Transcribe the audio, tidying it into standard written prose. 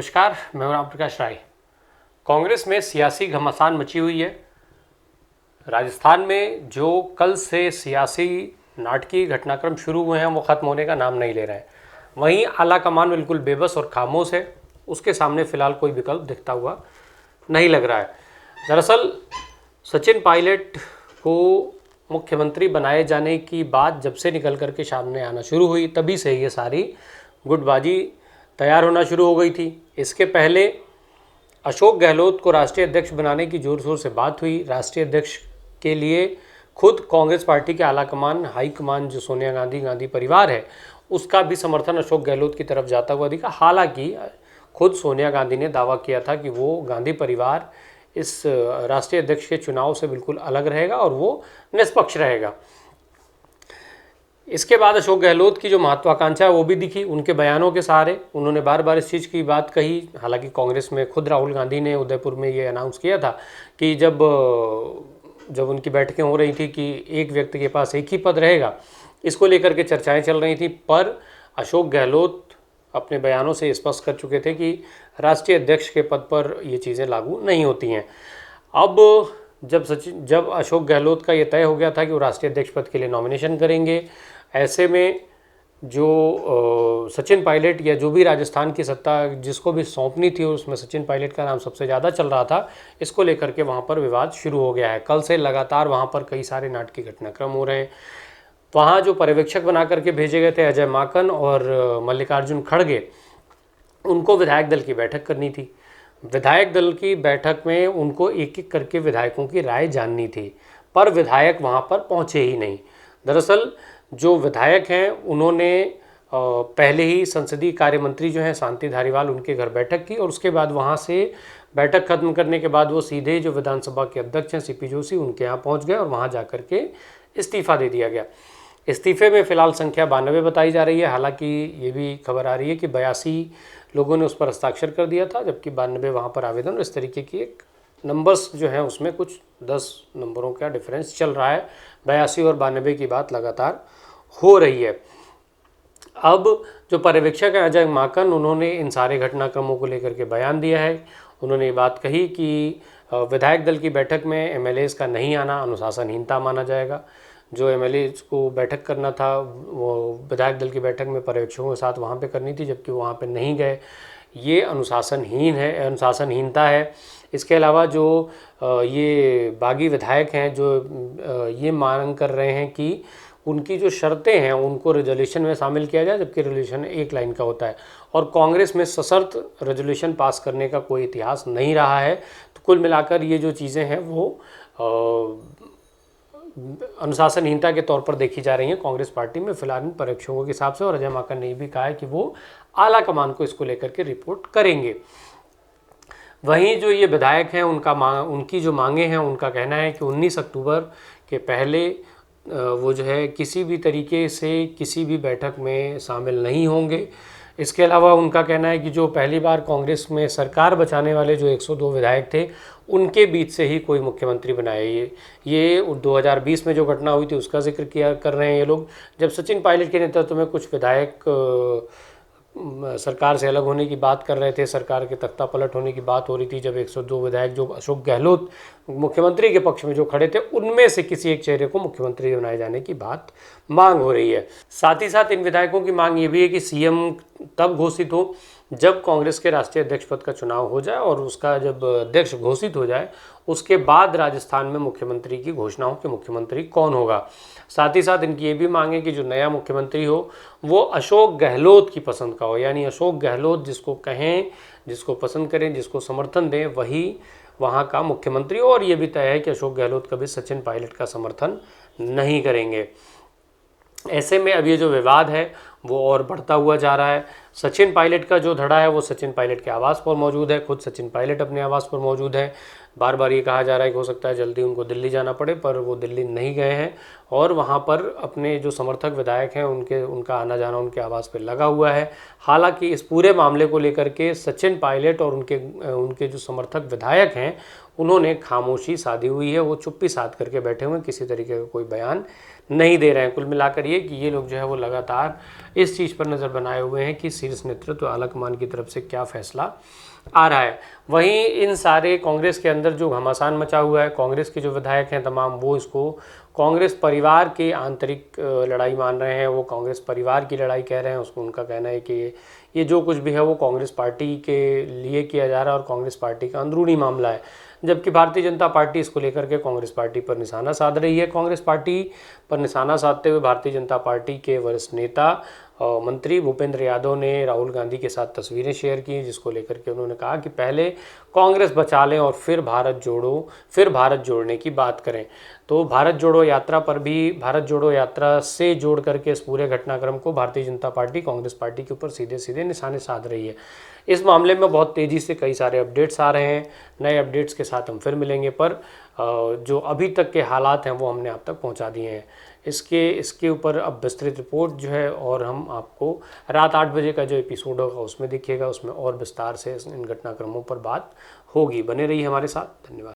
नमस्कार, मैं हूं राम प्रकाश राय। कांग्रेस में सियासी घमासान मची हुई है। राजस्थान में जो कल से सियासी नाटकीय घटनाक्रम शुरू हुए हैं वो ख़त्म होने का नाम नहीं ले रहे हैं। वहीं आला कमान बिल्कुल बेबस और खामोश है। उसके सामने फिलहाल कोई विकल्प दिखता हुआ नहीं लग रहा है। दरअसल सचिन पायलट को मुख्यमंत्री बनाए जाने की बात जब से निकल करके सामने आना शुरू हुई तभी से ये सारी गुटबाजी तैयार होना शुरू हो गई थी। इसके पहले अशोक गहलोत को राष्ट्रीय अध्यक्ष बनाने की जोर शोर से बात हुई। राष्ट्रीय अध्यक्ष के लिए खुद कांग्रेस पार्टी के आला कमान, हाई कमान जो सोनिया गांधी परिवार है, उसका भी समर्थन अशोक गहलोत की तरफ जाता हुआ दिखा। हालांकि खुद सोनिया गांधी ने दावा किया था कि वो गांधी परिवार इस राष्ट्रीय अध्यक्ष के चुनाव से बिल्कुल अलग रहेगा और वो निष्पक्ष रहेगा। इसके बाद अशोक गहलोत की जो महत्वाकांक्षा है वो भी दिखी उनके बयानों के सहारे। उन्होंने बार बार इस चीज़ की बात कही। हालांकि कांग्रेस में खुद राहुल गांधी ने उदयपुर में ये अनाउंस किया था कि जब उनकी बैठकें हो रही थी कि एक व्यक्ति के पास एक ही पद रहेगा, इसको लेकर के चर्चाएं चल रही थी। पर अशोक गहलोत अपने बयानों से स्पष्ट कर चुके थे कि राष्ट्रीय अध्यक्ष के पद पर ये चीज़ें लागू नहीं होती हैं। अब जब अशोक गहलोत का ये तय हो गया था कि वो राष्ट्रीय अध्यक्ष पद के लिए नॉमिनेशन करेंगे, ऐसे में जो सचिन पायलट या जो भी राजस्थान की सत्ता जिसको भी सौंपनी थी उसमें सचिन पायलट का नाम सबसे ज़्यादा चल रहा था। इसको लेकर के वहाँ पर विवाद शुरू हो गया है। कल से लगातार वहाँ पर कई सारे नाटकीय घटनाक्रम हो रहे हैं। वहाँ जो पर्यवेक्षक बना करके भेजे गए थे अजय माकन और मल्लिकार्जुन खड़गे, उनको विधायक दल की बैठक करनी थी। विधायक दल की बैठक में उनको एक एक करके विधायकों की राय जाननी थी, पर विधायक वहाँ पर पहुँचे ही नहीं। दरअसल जो विधायक हैं उन्होंने पहले ही संसदीय कार्य मंत्री जो हैं शांति धारीवाल, उनके घर बैठक की और उसके बाद वहाँ से बैठक खत्म करने के बाद वो सीधे जो विधानसभा के अध्यक्ष हैं सीपी जोशी, उनके यहाँ पहुँच गए और वहाँ जा कर के इस्तीफ़ा दे दिया गया। इस्तीफे में फ़िलहाल संख्या 92 बताई जा रही है। हालांकि ये भी खबर आ रही है कि 82 लोगों ने उस पर हस्ताक्षर कर दिया था, जबकि 92 वहाँ पर आवेदन। इस तरीके की एक नंबर्स जो हैं उसमें कुछ 10 नंबरों का डिफरेंस चल रहा है। 82 और 92 की बात लगातार हो रही है। अब जो पर्यवेक्षक है अजय माकन, उन्होंने इन सारे घटनाक्रमों को लेकर के बयान दिया है। उन्होंने ये बात कही कि विधायक दल की बैठक में एमएलएज का नहीं आना अनुशासनहीनता माना जाएगा। जो एमएलएज को बैठक करना था वो विधायक दल की बैठक में पर्यवेक्षकों के साथ वहाँ पे करनी थी, जबकि वहाँ पे नहीं गए। ये अनुशासनहीनता है। इसके अलावा जो ये बागी विधायक हैं जो ये मांग कर रहे हैं कि उनकी जो शर्तें हैं उनको रेजोल्यूशन में शामिल किया जाए, जबकि रेजोल्यूशन एक लाइन का होता है और कांग्रेस में सशर्त रेजोल्यूशन पास करने का कोई इतिहास नहीं रहा है। तो कुल मिलाकर ये जो चीज़ें हैं वो अनुशासनहीनता के तौर पर देखी जा रही हैं कांग्रेस पार्टी में फिलहाल इन पर्यवेक्षकों के हिसाब से। और अजय माकन ने भी कहा है कि वो आला कमान को इसको लेकर के रिपोर्ट करेंगे। वहीं जो ये विधायक हैं उनकी जो मांगे हैं, उनका कहना है कि 19 अक्टूबर के पहले वो जो है किसी भी तरीके से किसी भी बैठक में शामिल नहीं होंगे। इसके अलावा उनका कहना है कि जो पहली बार कांग्रेस में सरकार बचाने वाले जो 102 विधायक थे उनके बीच से ही कोई मुख्यमंत्री बनाए। ये 2020 में जो घटना हुई थी उसका जिक्र कर रहे हैं ये लोग, जब सचिन पायलट के नेतृत्व में कुछ विधायक सरकार से अलग होने की बात कर रहे थे, सरकार के तख्ता पलट होने की बात हो रही थी। जब 102 विधायक जो अशोक गहलोत मुख्यमंत्री के पक्ष में जो खड़े थे, उनमें से किसी एक चेहरे को मुख्यमंत्री बनाए जाने की बात मांग हो रही है। साथ ही साथ इन विधायकों की मांग ये भी है कि सीएम तब घोषित हो जब कांग्रेस के राष्ट्रीय अध्यक्ष पद का चुनाव हो जाए और उसका जब अध्यक्ष घोषित हो जाए उसके बाद राजस्थान में मुख्यमंत्री की घोषणा हो कि मुख्यमंत्री कौन होगा। साथ ही साथ इनकी ये भी मांग है कि जो नया मुख्यमंत्री हो वो अशोक गहलोत की पसंद का हो, यानी अशोक गहलोत जिसको कहें, जिसको पसंद करें, जिसको समर्थन दें, वही वहाँ का मुख्यमंत्री हो। और ये भी तय है कि अशोक गहलोत कभी सचिन पायलट का समर्थन नहीं करेंगे। ऐसे में अब ये जो विवाद है वो और बढ़ता हुआ जा रहा है। सचिन पायलट का जो धड़ा है वो सचिन पायलट के आवास पर मौजूद है। खुद सचिन पायलट अपने आवास पर मौजूद है। बार बार ये कहा जा रहा है कि हो सकता है जल्दी उनको दिल्ली जाना पड़े, पर वो दिल्ली नहीं गए हैं और वहाँ पर अपने जो समर्थक विधायक हैं उनका आना जाना उनके आवास पर लगा हुआ है। हालांकि इस पूरे मामले को लेकर के सचिन पायलट और उनके जो समर्थक विधायक हैं उन्होंने खामोशी साधी हुई है। वो चुप्पी साध करके बैठे हुए हैं, किसी तरीके का कोई बयान नहीं दे रहे हैं। कुल मिलाकर ये कि ये लोग जो है वो लगातार इस चीज़ पर नज़र बनाए हुए हैं कि शीर्ष नेतृत्व आलाकमान की तरफ से क्या फैसला आ रहा है। वहीं इन सारे कांग्रेस के अंदर जो घमासान मचा हुआ है, कांग्रेस के जो विधायक हैं तमाम, वो इसको कांग्रेस परिवार के आंतरिक लड़ाई मान रहे हैं, वो कांग्रेस परिवार की लड़ाई कह रहे हैं। उसको उनका कहना है कि ये जो कुछ भी है वो कांग्रेस पार्टी के लिए किया जा रहा है और कांग्रेस पार्टी का अंदरूनी मामला है, जबकि भारतीय जनता पार्टी इसको लेकर के कांग्रेस पार्टी पर निशाना साध रही है। कांग्रेस पार्टी पर निशाना साधते हुए भारतीय जनता पार्टी के वरिष्ठ नेता मंत्री भूपेंद्र यादव ने राहुल गांधी के साथ तस्वीरें शेयर की, जिसको लेकर के उन्होंने कहा कि पहले कांग्रेस बचा लें और फिर भारत जोड़ने की बात करें। तो भारत जोड़ो यात्रा पर भी, भारत जोड़ो यात्रा से जोड़ करके इस पूरे घटनाक्रम को भारतीय जनता पार्टी कांग्रेस पार्टी के ऊपर सीधे सीधे निशाने साध रही है। इस मामले में बहुत तेज़ी से कई सारे अपडेट्स आ रहे हैं। नए अपडेट्स के साथ हम फिर मिलेंगे, पर जो अभी तक के हालात हैं वो हमने आप तक पहुंचा दिए हैं। इसके ऊपर अब विस्तृत रिपोर्ट जो है, और हम आपको रात 8 बजे का जो एपिसोड होगा उसमें देखिएगा, उसमें और विस्तार से इन घटनाक्रमों पर बात होगी। बने रहिए हमारे साथ। धन्यवाद।